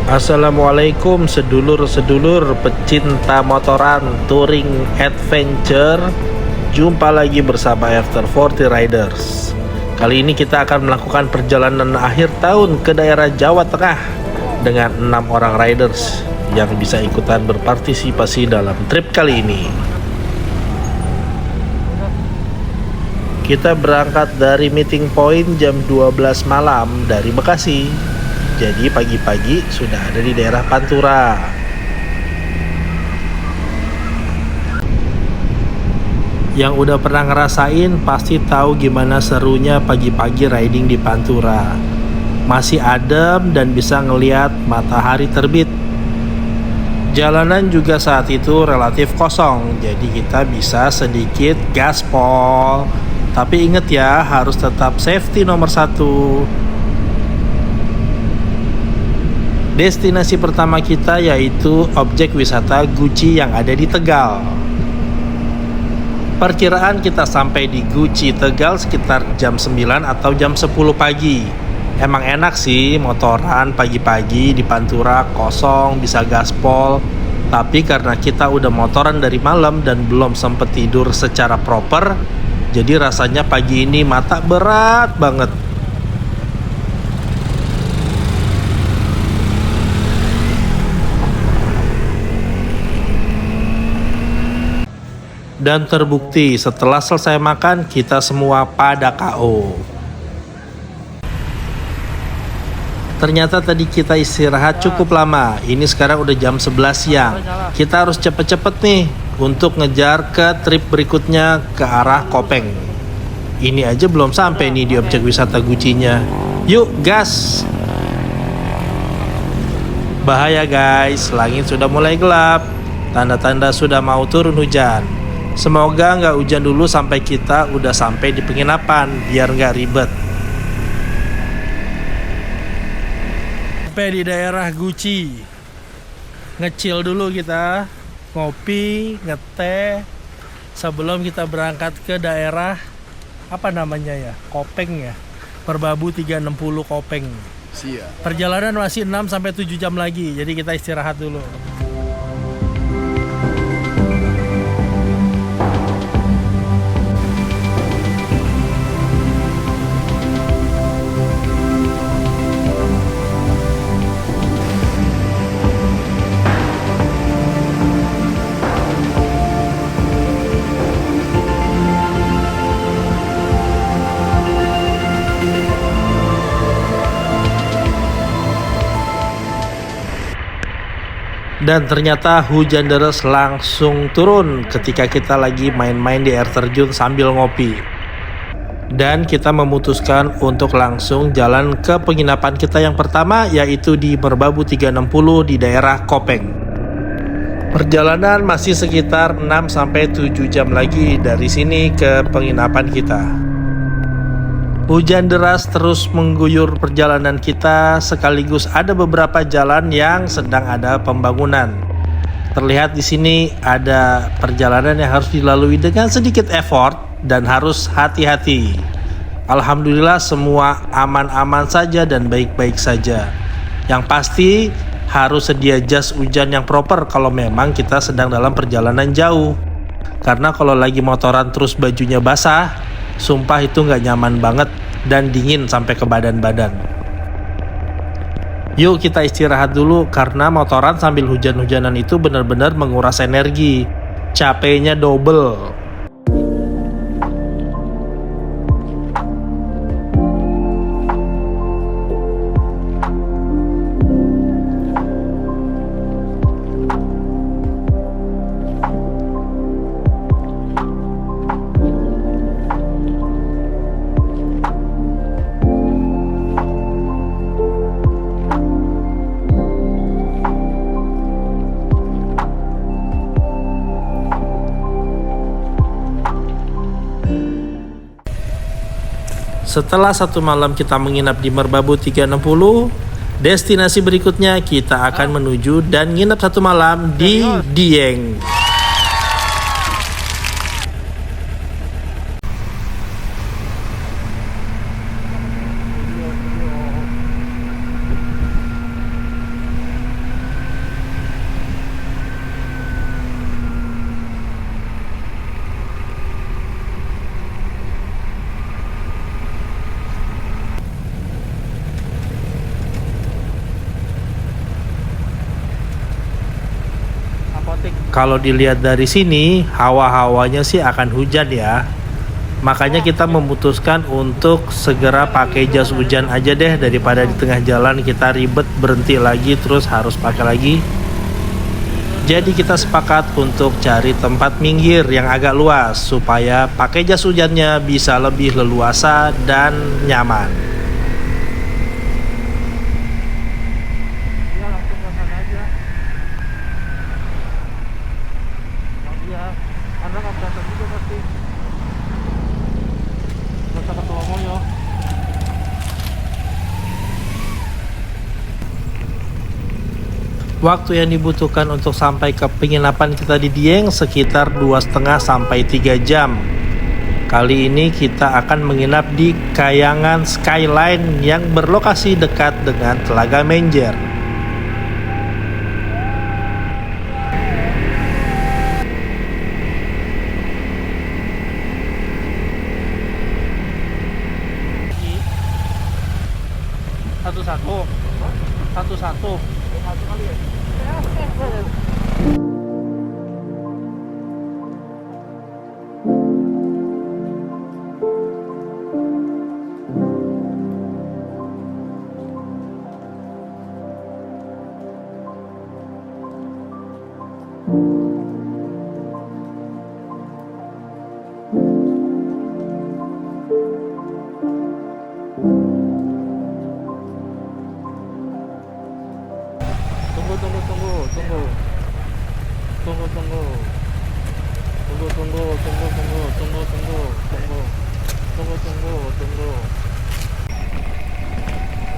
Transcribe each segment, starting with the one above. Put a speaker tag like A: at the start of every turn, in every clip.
A: Assalamualaikum sedulur-sedulur pecinta motoran touring adventure. Jumpa lagi bersama After 40 Riders. Kali ini kita akan melakukan perjalanan akhir tahun ke daerah Jawa Tengah dengan 6 orang riders yang bisa ikutan berpartisipasi dalam trip kali ini. Kita berangkat dari meeting point jam 12 malam dari Bekasi. Jadi pagi-pagi sudah ada di daerah Pantura. Yang udah pernah ngerasain pasti tahu gimana serunya pagi-pagi riding di Pantura. Masih adem dan bisa ngeliat matahari terbit. Jalanan juga saat itu relatif kosong, jadi kita bisa sedikit gaspol. Tapi inget ya, harus tetap safety nomor 1. Destinasi pertama kita yaitu objek wisata Guci yang ada di Tegal. Perkiraan kita sampai di Guci Tegal sekitar jam 9 atau jam 10 pagi. Emang enak sih motoran pagi-pagi di Pantura, kosong, bisa gaspol. Tapi karena kita udah motoran dari malam dan belum sempet tidur secara proper, jadi rasanya pagi ini mata berat banget. Dan terbukti setelah selesai makan kita semua pada KO. Ternyata tadi kita istirahat cukup lama. Ini sekarang udah jam 11 siang. Kita harus cepet-cepet nih untuk ngejar ke trip berikutnya ke arah Kopeng. Ini aja belum sampai nih di objek wisata Gucinya. Yuk gas. Bahaya guys, langit sudah mulai gelap. Tanda-tanda sudah mau turun hujan. Semoga nggak hujan dulu sampai kita udah sampai di penginapan, biar nggak ribet. Sampai di daerah Guci, ngecil dulu kita, ngopi, ngeteh, sebelum kita berangkat ke daerah apa namanya ya, Kopeng ya, Merbabu 360 Kopeng.
B: Siap.
A: Perjalanan masih 6-7 jam lagi, jadi kita istirahat dulu. Dan ternyata hujan deras langsung turun ketika kita lagi main-main di air terjun sambil ngopi. Dan kita memutuskan untuk langsung jalan ke penginapan kita yang pertama, yaitu di Merbabu 360 di daerah Kopeng. Perjalanan masih sekitar 6-7 jam lagi dari sini ke penginapan kita. Hujan deras terus mengguyur perjalanan kita, sekaligus ada beberapa jalan yang sedang ada pembangunan. Terlihat di sini ada perjalanan yang harus dilalui dengan sedikit effort dan harus hati-hati. Alhamdulillah semua aman-aman saja dan baik-baik saja. Yang pasti harus sedia jas hujan yang proper kalau memang kita sedang dalam perjalanan jauh. Karena kalau lagi motoran terus bajunya basah, sumpah itu nggak nyaman banget dan dingin sampai ke badan-badan. Yuk kita istirahat dulu karena motoran sambil hujan-hujanan itu benar-benar menguras energi. Capeknya double. Setelah 1 malam kita menginap di Merbabu 360, destinasi berikutnya kita akan menuju dan nginap 1 malam di Dieng. Kalau dilihat dari sini, hawa-hawanya sih akan hujan ya. Makanya kita memutuskan untuk segera pakai jas hujan aja deh, daripada di tengah jalan kita ribet berhenti lagi terus harus pakai lagi. Jadi kita sepakat untuk cari tempat minggir yang agak luas supaya pakai jas hujannya bisa lebih leluasa dan nyaman. Waktu yang dibutuhkan untuk sampai ke penginapan kita di Dieng sekitar 2,5 sampai 3 jam. Kali ini kita akan menginap di Kayangan Skyline yang berlokasi dekat dengan Telaga Menjer. Satu-satu.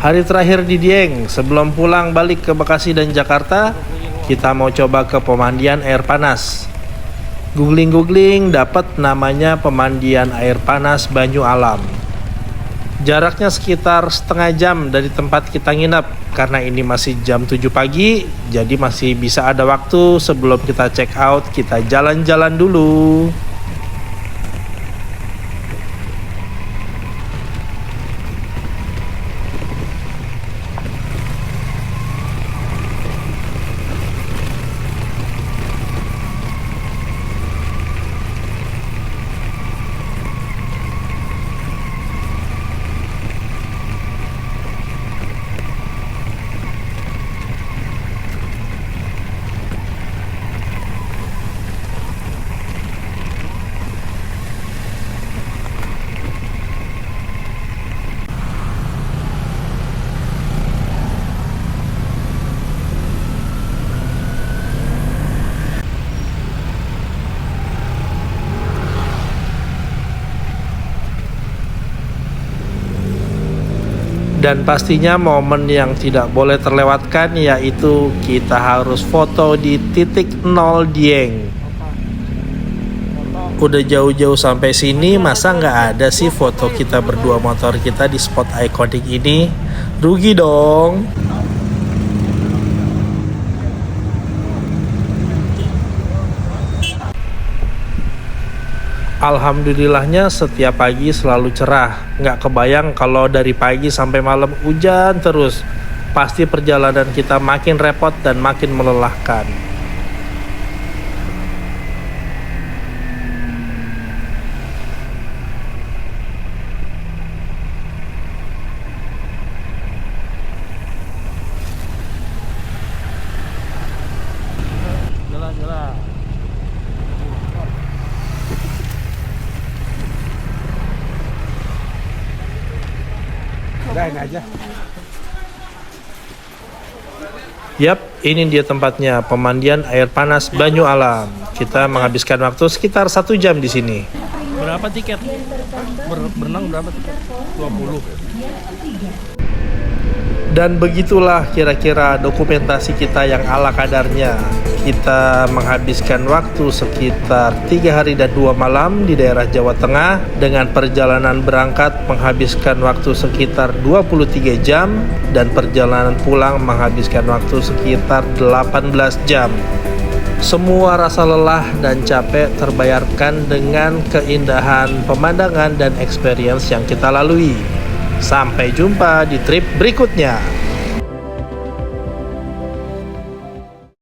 A: Hari terakhir di Dieng, sebelum pulang balik ke Bekasi dan Jakarta, kita mau coba ke pemandian air panas. Googling dapat namanya pemandian air panas Banyu Alam. Jaraknya sekitar setengah jam dari tempat kita nginep. Karena ini masih jam 7 pagi, jadi masih bisa ada waktu sebelum kita check out, kita jalan-jalan dulu. Dan pastinya momen yang tidak boleh terlewatkan yaitu kita harus foto di titik 0 Dieng. Udah jauh-jauh sampai sini, masa nggak ada sih foto kita berdua motor kita di spot ikonik ini? Rugi dong. Alhamdulillahnya setiap pagi selalu cerah. Nggak kebayang kalau dari pagi sampai malam hujan terus. Pasti perjalanan kita makin repot dan makin melelahkan. Jalan-jalan. Udah, ini aja. Yap, ini dia tempatnya, pemandian air panas Banyu Alam. Kita menghabiskan waktu sekitar 1 jam di sini. Berapa tiket? Berenang berapa tiket? 20. Dan begitulah kira-kira dokumentasi kita yang ala kadarnya. Kita menghabiskan waktu sekitar 3 hari dan 2 malam di daerah Jawa Tengah dengan perjalanan berangkat menghabiskan waktu sekitar 23 jam dan perjalanan pulang menghabiskan waktu sekitar 18 jam. Semua rasa lelah dan capek terbayarkan dengan keindahan pemandangan dan experience yang kita lalui. Sampai jumpa di trip berikutnya.